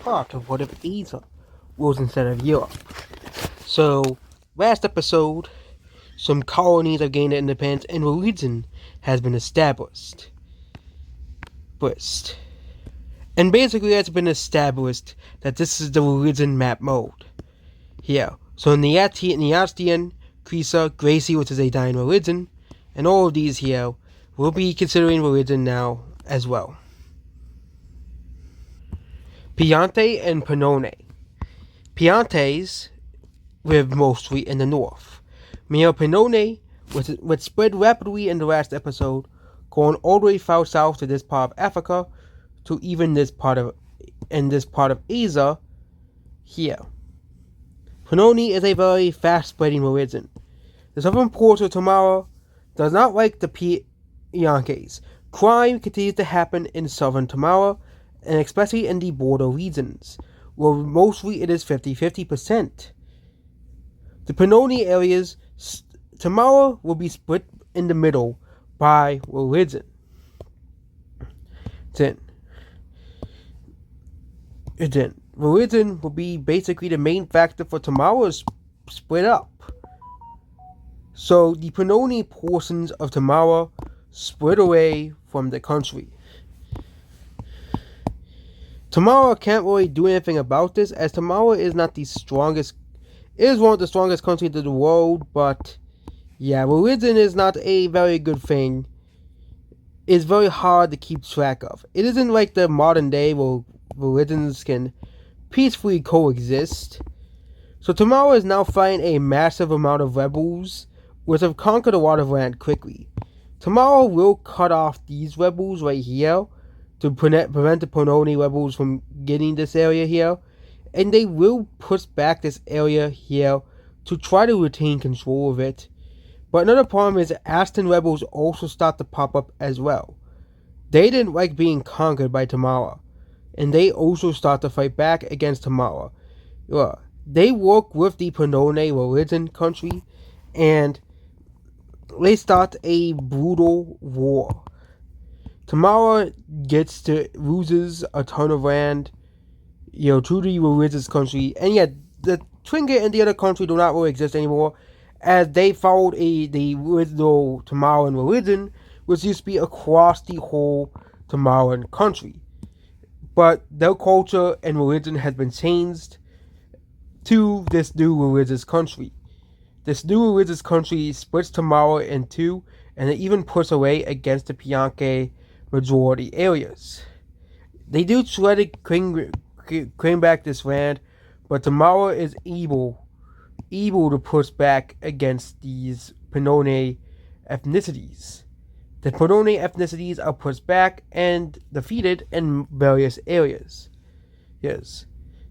part of what if Asia was instead of Europe. So, last episode, some colonies have gained independence and religion has been established. And basically, it's been established that this is the religion map mode. Here. So, Neastian, Krisa, Gracie, which is a dying religion, and all of these here will be considering religion now as well. Piante and Pannone. Piantes live mostly in the north. Meanwhile, Pannone, which spread rapidly in the last episode, going all the way south to this part of Africa, to even this part of Asia here. Pannone is a very fast-spreading religion. The southern port of Tamara does not like the Piantes. Crime continues to happen in southern Tamara, and especially in the border regions, where mostly it is 50-50%. The Pannone areas, Tamara will be split in the middle by religion. Then, religion will be basically the main factor for Tamara's split up. So the Pannone portions of Tamara split away from the country. Tamara can't really do anything about this, as Tamara is not the strongest. It is one of the strongest countries in the world, but yeah, religion is not a very good thing. It's very hard to keep track of. It isn't like the modern day where religions can peacefully coexist. So Tamara is now fighting a massive amount of rebels, which have conquered a lot of land quickly. Tamara will cut off these rebels right here to prevent the Pannone rebels from getting this area here, and they will push back this area here to try to retain control of it. But another problem is that Aston rebels also start to pop up as well. They didn't like being conquered by Tamara, and they also start to fight back against Tamara. They work with the Pannone religion country, and they start a brutal war. Tamara loses a ton of land, to the religious country, and yet the Tlingit and the other country do not really exist anymore, as they followed the original Tamaran religion, which used to be across the whole Tamaran country. But their culture and religion has been changed to this new religious country. This new religious country splits Tamara in two, and it even puts away against the Pianke majority areas. They do try to claim back this land, but Tamara is able to push back against these Pannone ethnicities. The Pannone ethnicities are pushed back and defeated in various areas. Yes.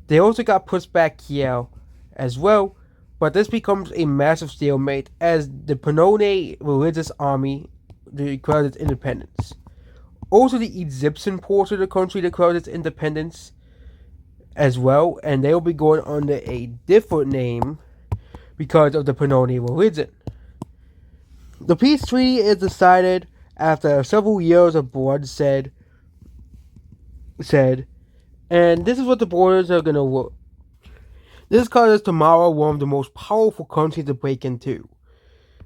They also got pushed back here as well, but this becomes a massive stalemate as the Pannone religious army declares its independence. Also, the Egyptian portion of the country declares its independence as well, and they will be going under a different name because of the Pannone religion. The peace treaty is decided after several years of bloodshed, and this is what the borders are going to look. This causes Tamara one of the most powerful countries to break into.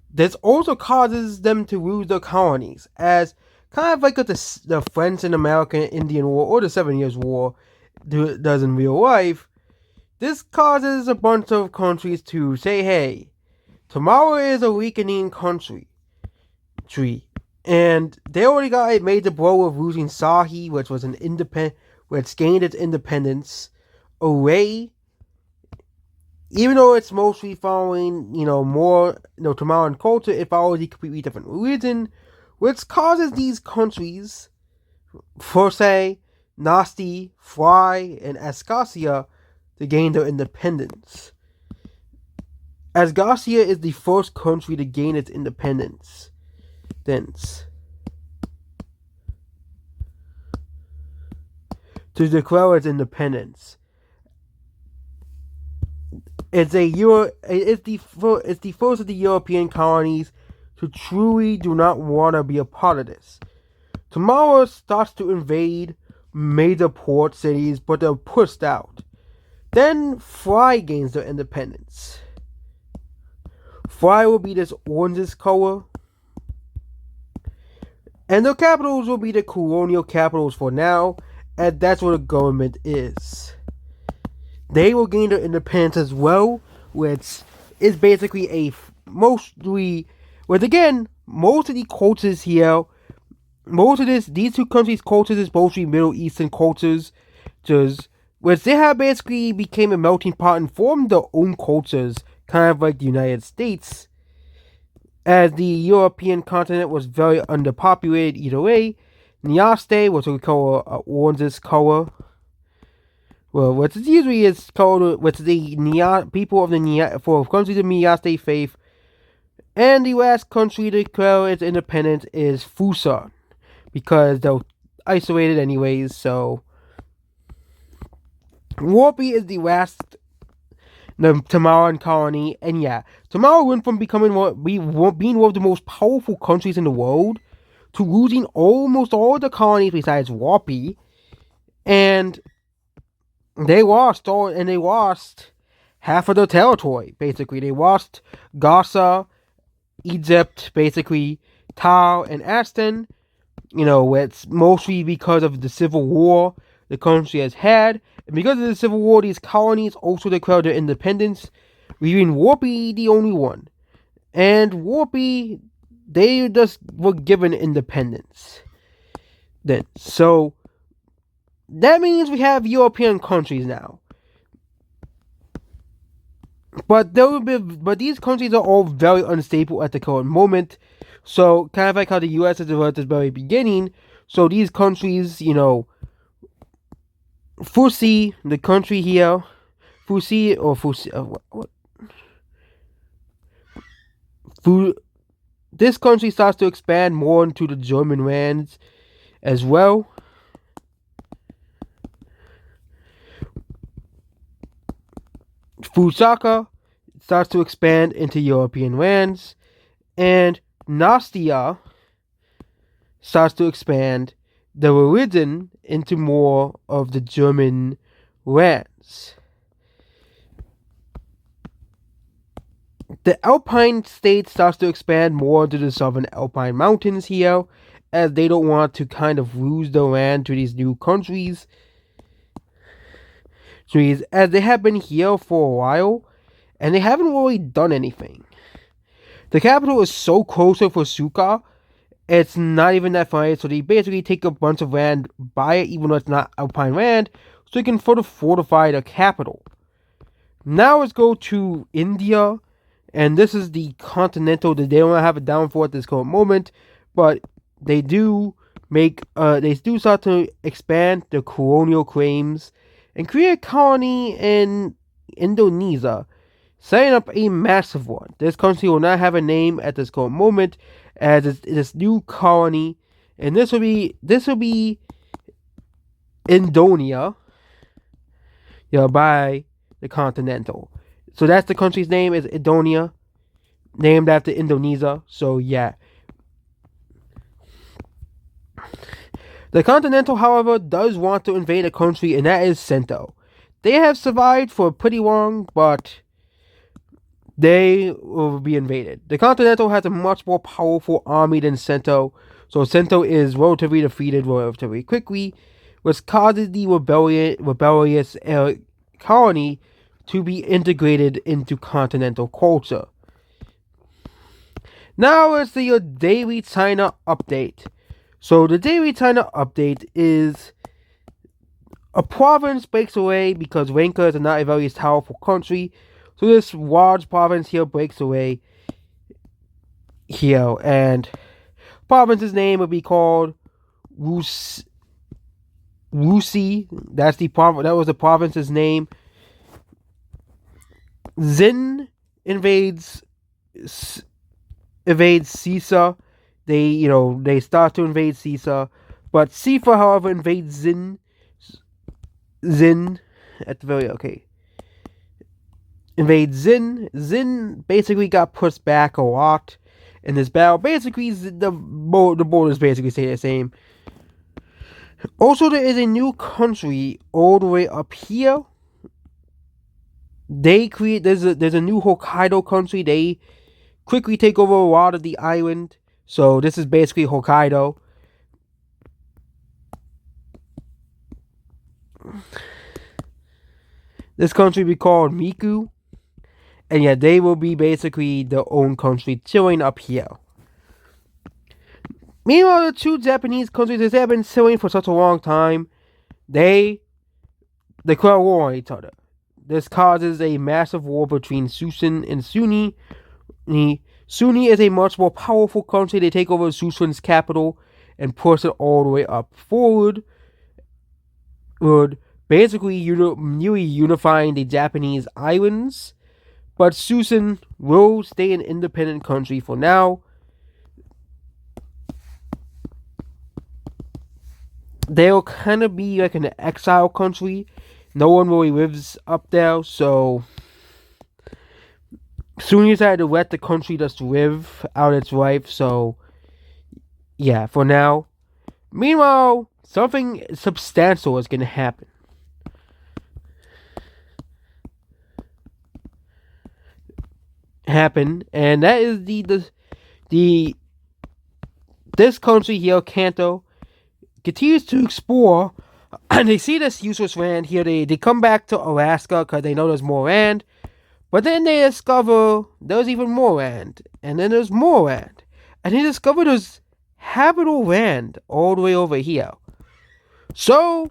This also causes them to lose their colonies, as kind of like what the French and American Indian War or the 7 Years' War does in real life. This causes a bunch of countries to say, hey, Tamara is a weakening country. And they already got a major blow of losing Sahi, which was which gained its independence away. Even though it's mostly following, more, Tamaran culture, it follows a completely different religion, which causes these countries, Forse, Nasti, Fly, and Ascasia, to gain their independence. Ascasia is the first country to gain its independence. To declare its independence. It's the first of the European colonies to truly do not want to be a part of this. Tamara starts to invade major port cities, but they're pushed out. Then Fry gains their independence. Fry will be this orange color, and the capitals will be the colonial capitals for now, and that's what the government is. They will gain their independence as well, which is basically which again, most of the cultures here, these two countries' cultures is mostly Middle Eastern cultures, which they have basically became a melting pot and formed their own cultures, kind of like the United States, as the European continent was very underpopulated either way. Nyaste, which we call orange color, well, what usually is called, what's the people of the for countries of Nyaste faith, and the last country to declare its independence is Fusa, because they're isolated anyways. So Warpi is the last the Tamaran colony, and yeah, Tamara went from being one of the most powerful countries in the world to losing almost all the colonies besides Warpi, and they lost half of their territory. Basically, they lost Gaza, Egypt, basically Tau and Aston. It's mostly because of the civil war the country has had, and because of the civil war, these colonies also declared their independence, leaving Warpi the only one. And Warpi, they just were given independence. Then, so that means we have European countries now. But these countries are all very unstable at the current moment. So kind of like how the U.S. is at the very beginning. So these countries, Fusi, the country here, this country starts to expand more into the German lands as well. Fusaka starts to expand into European lands, and Nastia starts to expand the religion into more of the German lands. The Alpine state starts to expand more into the southern Alpine mountains here, as they don't want to kind of lose their land to these new countries. As they have been here for a while, and they haven't really done anything. The capital is so close to Fukuoka, it's not even that far, so they basically take a bunch of land, buy it even though it's not Alpine land, so they can further fortify the capital. Now let's go to India, and this is the continental, they don't have a downfall at this current moment, but they do start to expand their colonial claims and create a colony in Indonesia, setting up a massive one. This country will not have a name at this current moment, as it's this new colony, and this will be Indonesia, by the Continental. So that's the country's name, is Indonesia, named after Indonesia. So yeah. The Continental, however, does want to invade a country, and that is Sento. They have survived for pretty long, but they will be invaded. The Continental has a much more powerful army than Sento, so Sento is relatively defeated relatively quickly, which causes the rebellious colony to be integrated into continental culture. Now let's see your daily China update. So the daily China update is a province breaks away because Renka is not a very powerful country. So this large province here breaks away here, and province's name would be called Wuxi. That was the province's name. Xin invades Sisa. They start to invade Sisa, but Sifa, however, invades Xin at the very invades Xin. Xin basically got pushed back a lot in this battle. Basically, the borders basically stay the same. Also, there is a new country all the way up here. There's a new Hokkaido country. They quickly take over a lot of the island. So this is basically Hokkaido. This country will be called Miku. And yeah, they will be basically their own country chilling up here. Meanwhile, the two Japanese countries that have been chilling for such a long time, they declare war on each other. This causes a massive war between Susun and Suni. Suni is a much more powerful country. They take over Susun's capital and push it all the way up forward, basically newly unifying the Japanese islands. But Susun will stay an independent country for now. They'll kind of be like an exile country. No one really lives up there, so Soon decided to let the country just live out its life, so yeah, for now. Meanwhile, something substantial is gonna happen. And that is the this country here, Kanto, continues to explore, and they see this useless land here. They come back to Alaska because they know there's more land, but then they discover there's even more land, and then there's more land, and they discover there's habitable land all the way over here. So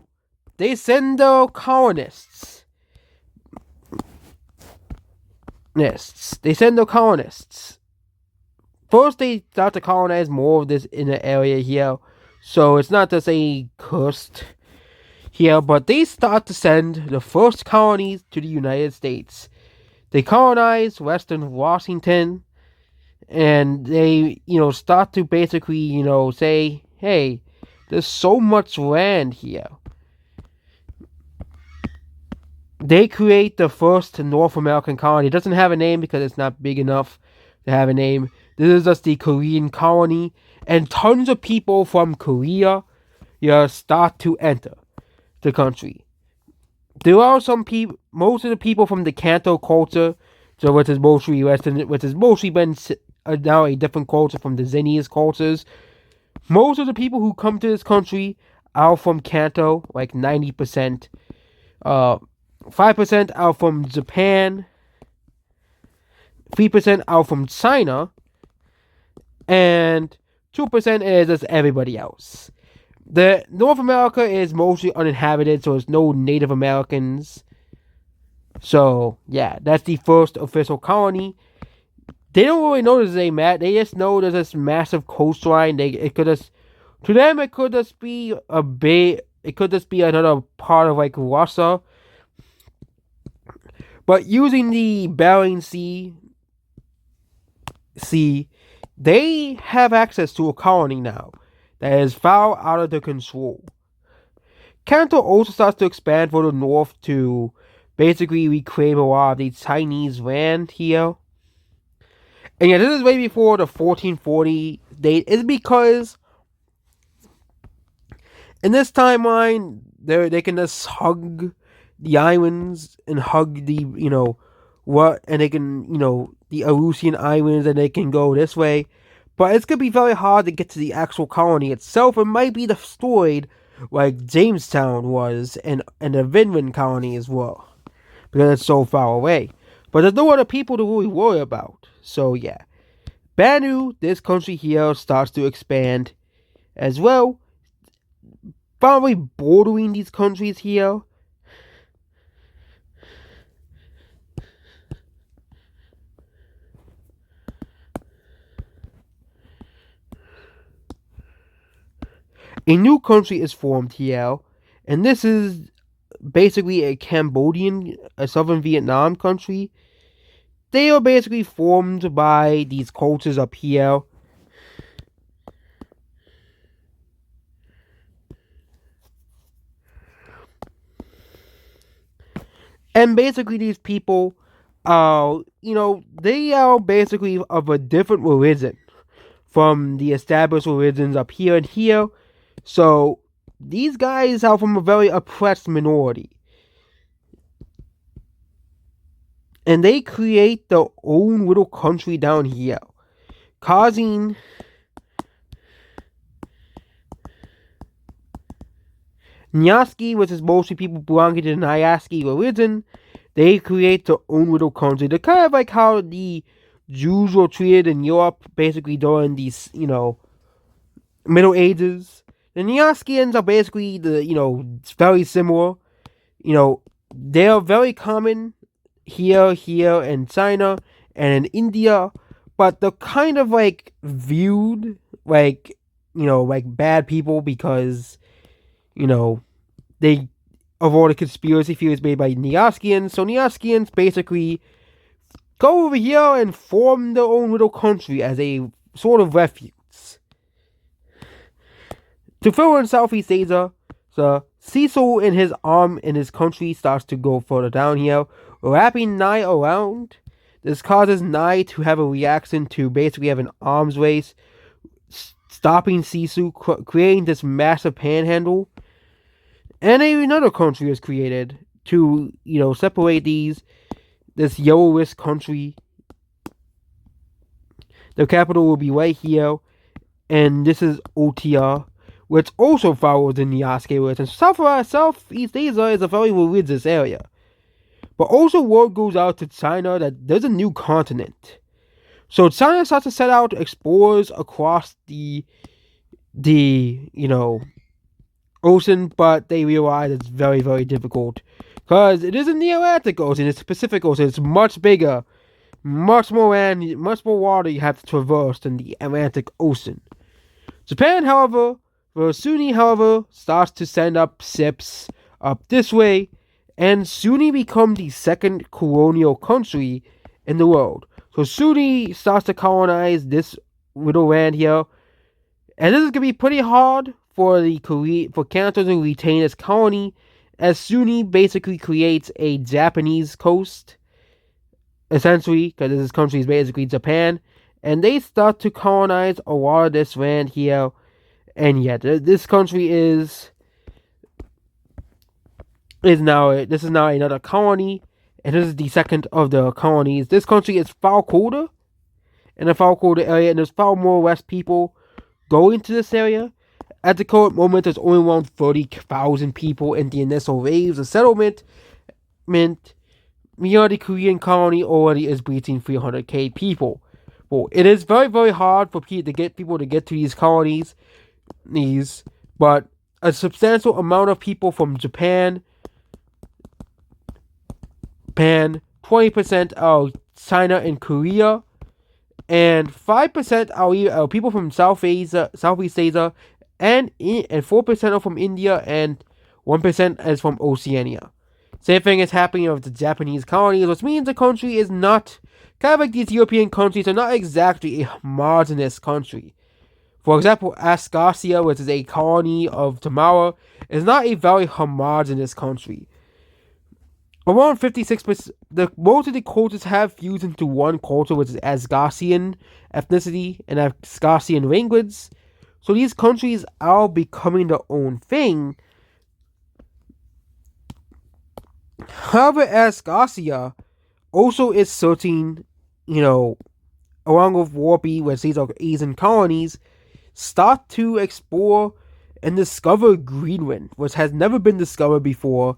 they send the colonists. They send the colonists. First, they start to colonize more of this inner area here, so it's not just a cursed here, but they start to send the first colonies to the United States. They colonize Western Washington, and they, start to basically, say, hey, there's so much land here. They create the first North American colony. It doesn't have a name because it's not big enough to have a name. This is just the Korean colony, and tons of people from Korea start to enter the country. There are some people, most of the people from the Kanto culture, so which is mostly been now a different culture from the Zennius cultures. Most of the people who come to this country are from Kanto, like 90%. 5% are from Japan, 3% are from China, and 2% is just everybody else. The North America is mostly uninhabited, so there's no Native Americans. So yeah, that's the first official colony. They don't really know there's a map. They just know there's this massive coastline. To them it could just be a bay. It could just be another part of like Russia. But using the Bering Sea, they have access to a colony now that is far out of their control. Kanto also starts to expand further north to basically reclaim a lot of the Chinese land here. And yeah, this is way before the 1440 date. It's because in this timeline, they can just hug the islands and hug the, and they can, the Aleutian Islands, and they can go this way. But it's going to be very hard to get to the actual colony itself. It might be destroyed like Jamestown was, and the Vinland colony as well, because it's so far away. But there's no other people to really worry about. So yeah, Banu, this country here, starts to expand as well, probably bordering these countries here. A new country is formed here, and this is basically a southern Vietnam country. They are basically formed by these cultures up here. And basically these people are, they are basically of a different religion from the established religions up here and here. So these guys are from a very oppressed minority. And they create their own little country down here, causing Nyaski, which is mostly people belonging to the Nyaski religion. They create their own little country. They're kind of like how the Jews were treated in Europe, basically during these, Middle Ages. The Nyaskians are basically very similar. They're very common here in China and in India, but they're kind of like viewed like bad people because they of all the conspiracy theories made by Nyaskians. So Nyaskians basically go over here and form their own little country as a sort of refuge. To fill in Southeast Asia, the Cecil in his arm in his country starts to go further down here, wrapping Nye around. This causes Nye to have a reaction to basically have an arms race, stopping Sisu, creating this massive panhandle. And another country is created to, separate this yellowish country. The capital will be right here, and this is Otia, which also follows the Nyaski religion. Southeast Asia is a very religious area. But also word goes out to China that there's a new continent. So China starts to set out explorers across the ocean, but they realize it's very, very difficult. Because it isn't the Atlantic Ocean, it's the Pacific Ocean. It's much bigger, much more land, much more water you have to traverse than the Atlantic Ocean. Japan, however, Sunni, starts to send up ships up this way, and Sunni become the second colonial country in the world. So Sunni starts to colonize this little land here, and this is gonna be pretty hard for Canada to retain its colony, as Sunni basically creates a Japanese coast, essentially, because this country is basically Japan, and they start to colonize a lot of this land here. And yet, this country is now another colony, and this is the second of the colonies. This country is far colder, in the far colder area, and there's far more less people going to this area. At the current moment, there's only around 30,000 people in the initial waves of settlement. The Korean colony already is breaching 300,000 people. Well, it is very, very hard for people to get to these colonies. But a substantial amount of people from Japan, 20% are China and Korea, and 5% are people from Southeast Asia, and 4% are from India, and 1% is from Oceania. Same thing is happening with the Japanese colonies, which means the country is not, kind of like these European countries, are not exactly a homogenous country. For example, Asgarcia, which is a colony of Tamara, is not a very homogenous country. Around 56%, most of the cultures have fused into one culture, which is Asgarcian ethnicity and Asgarcian language. So these countries are becoming their own thing. However, Asgarcia also is searching, along with Warpy, which these are Asian colonies, start to explore and discover Greenland, which has never been discovered before.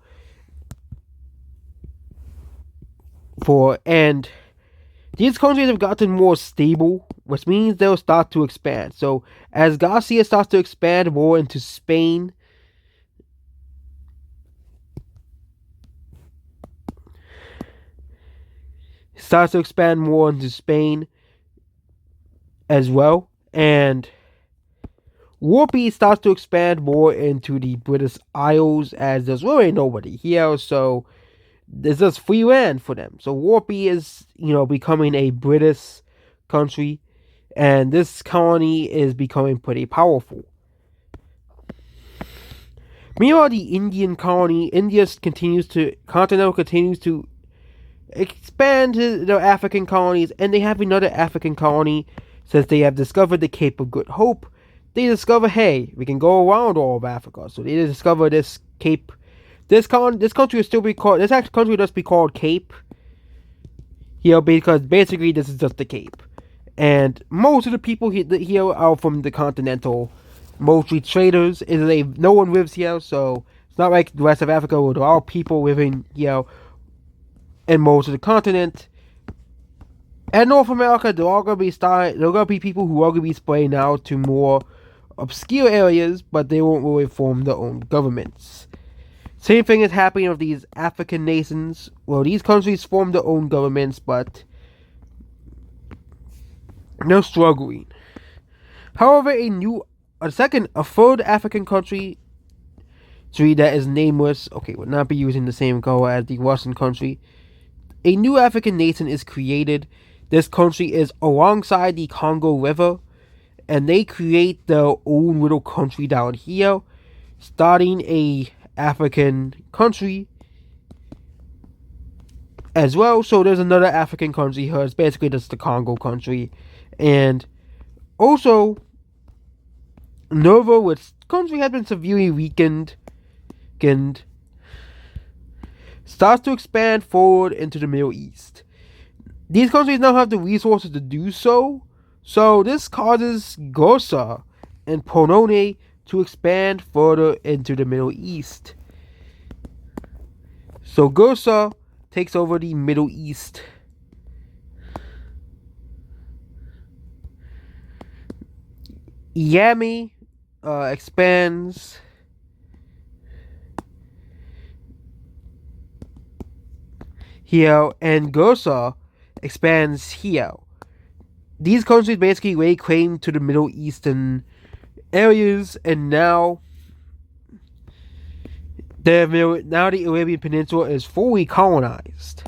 And these countries have gotten more stable, which means they'll start to expand. So as Garcia starts to expand more into Spain, as well, and Warpy starts to expand more into the British Isles, as there's really nobody here, so there's just free land for them. So Warpy is, becoming a British country, and this colony is becoming pretty powerful. Meanwhile, the Indian colony, continues to expand their African colonies, and they have another African colony since they have discovered the Cape of Good Hope. they discover, hey, we can go around all of Africa. So they discover this Cape. This country will still be called. This actually country will just be called Cape. Because basically this is just the Cape, and most of the people here are from the continental, mostly traders. No one lives here, so it's not like the rest of Africa where there are people living here in most of the continent. And North America, there are gonna be people who are gonna be spreading out to more obscure areas, but they won't really form their own governments. Same thing is happening with these African nations. Well, these countries form their own governments, but they're struggling. However, a third African country that is nameless, will not be using the same color as the Russian country. A new African nation is created. This country is alongside the Congo River, and they create their own little country down here, starting a African country as well. So there's another African country here. It's basically just the Congo country. And also, Nova, which country has been severely weakened, starts to expand forward into the Middle East. These countries now have the resources to do so. So this causes Gosa and Polone to expand further into the Middle East. So Gosa takes over the Middle East. Yami expands here, and Gosa expands here. These countries basically lay claim to the Middle Eastern areas, and now the Arabian Peninsula is fully colonized.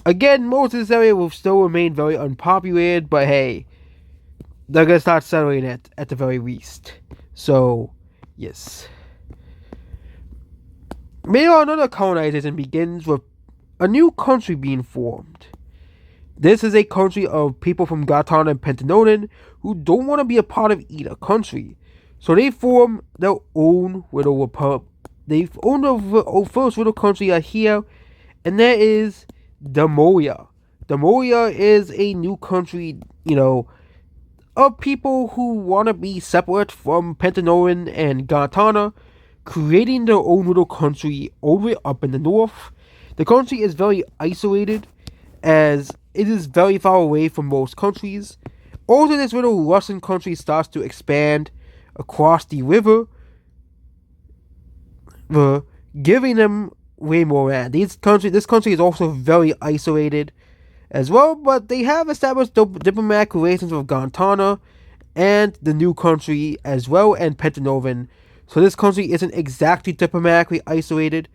Again, most of this area will still remain very unpopulated, but hey, they're gonna start settling it at the very least. So, yes. Meanwhile, another colonization begins with a new country being formed. This is a country of people from Ghana and Pentanonan who don't want to be a part of either country. So they form their own little republic. They own the first little country out here, and that is Damoya. Damoya is a new country, of people who want to be separate from Pentanonan and Ghana, creating their own little country all the way up in the north. The country is very isolated, as it is very far away from most countries. Also, this little Russian country starts to expand across the river, giving them way more land. This country is also very isolated as well, but they have established diplomatic relations with Ghana and the new country as well, and Pentanovan. So this country isn't exactly diplomatically isolated.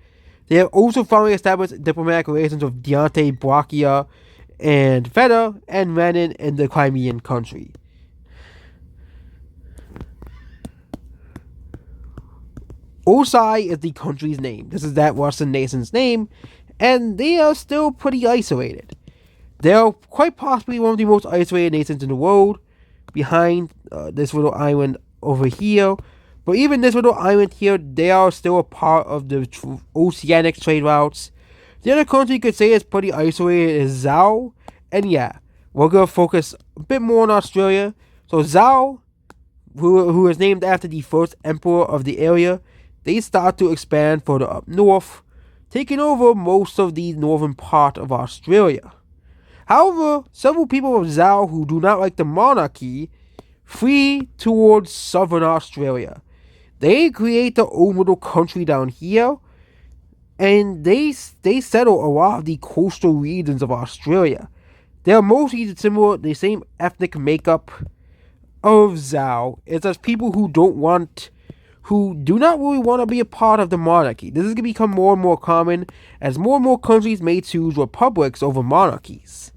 They have also finally established diplomatic relations with Diante, Brachia, and Feta, and Renin in the Crimean country. Osai is the country's name. This is that Russian nation's name, and they are still pretty isolated. They are quite possibly one of the most isolated nations in the world, behind this little island over here. But even this little island here, they are still a part of the oceanic trade routes. The other country you could say is pretty isolated is Zhao. And yeah, we're going to focus a bit more on Australia. So Zhao, who is named after the first emperor of the area, they start to expand further up north, taking over most of the northern part of Australia. However, several people of Zhao who do not like the monarchy flee towards southern Australia. They create their own little country down here, and they settle a lot of the coastal regions of Australia. They are mostly the same ethnic makeup of Zhao. It's just people who do not really want to be a part of the monarchy. This is going to become more and more common as more and more countries may choose republics over monarchies.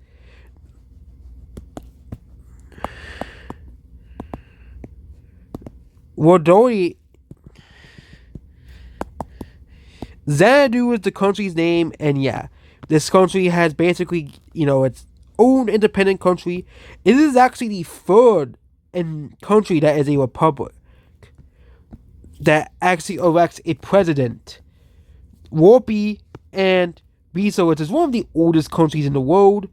Wardoni. Xanadu is the country's name, and yeah, this country has basically, its own independent country. It is actually the third country that is a republic that actually elects a president. Warpy and Bisa, which is one of the oldest countries in the world,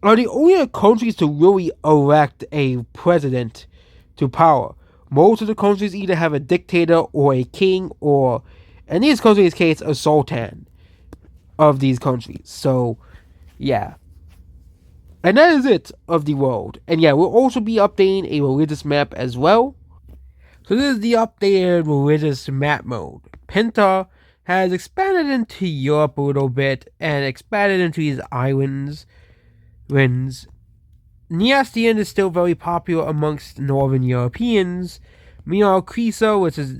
are the only countries to really elect a president to power. Most of the countries either have a dictator or a king, or in these countries' case, a sultan of these countries. So, yeah. And that is it of the world. And yeah, we'll also be updating a religious map as well. So this is the updated religious map mode. Penta has expanded into Europe a little bit and expanded into these islands. Neastian is still very popular amongst Northern Europeans. Meanwhile, Krisa, which is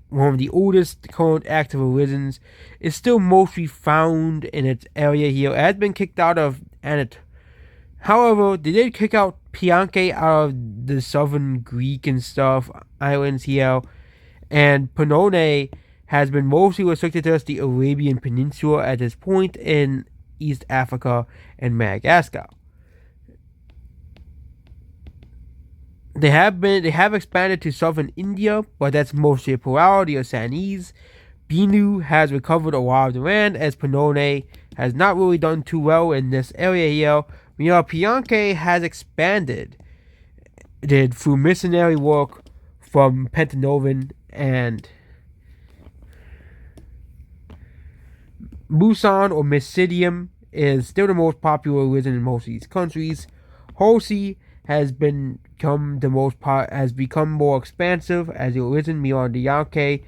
one of the oldest current active religions, is still mostly found in its area here. It has been kicked out of Anatolia. However, they did kick out Pianke out of the southern Greek and stuff islands here, and Panone has been mostly restricted to the Arabian Peninsula at this point in East Africa and Madagascar. They have expanded to southern India, but that's mostly a plurality of Sanese. Binu has recovered a lot of the land, as Panone has not really done too well in this area here. Meanwhile, Pianke has expanded, did through missionary work from Pentanovan, and Musan or Mysidium is still the most popular religion in most of these countries. Hosi has become more expansive as a religion. Meanwhile, the Yanke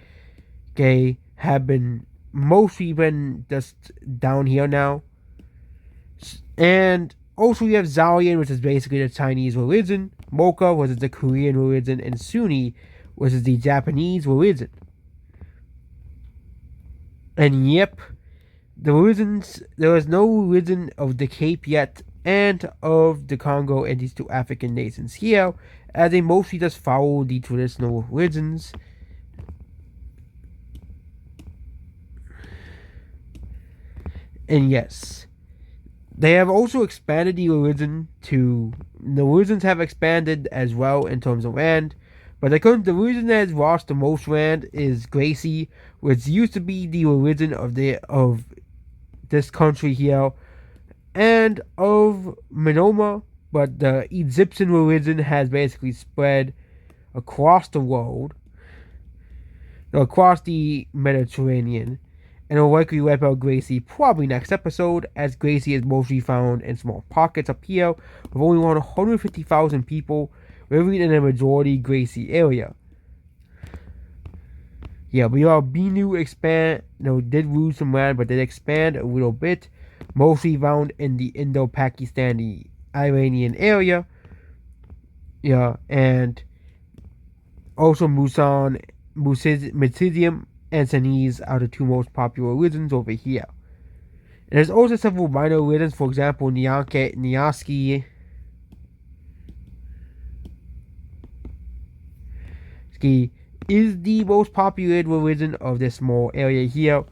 have mostly been just down here now. And also we have Zalian, which is basically the Chinese religion, Mocha, which is the Korean religion, and Sunni, which is the Japanese religion. And yep, there is no religion of the Cape yet, and of the Congo and these two African nations here, as they mostly just follow the traditional religions. And yes, they have also expanded the religions have expanded as well in terms of land, but the religion that has lost the most land is Gracie, which used to be the religion of this country here, and of Minoma, but the Egyptian religion has basically spread across the world, across the Mediterranean, and will likely wipe out Gracie probably next episode, as Gracie is mostly found in small pockets up here, with only around 150,000 people living in a majority Gracie area. Yeah, but Binu did lose some land, but did expand a little bit, mostly found in the Indo-Pakistani Iranian area. Yeah, and also Musan, Mysidium, and Sanese are the two most popular religions over here. And there's also several minor religions, for example, Niaski is the most populated religion of this small area here.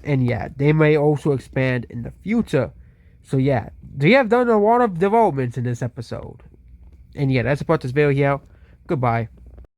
And yeah, they may also expand in the future. So yeah, they have done a lot of developments in this episode. And yeah, that's about this video here. Goodbye.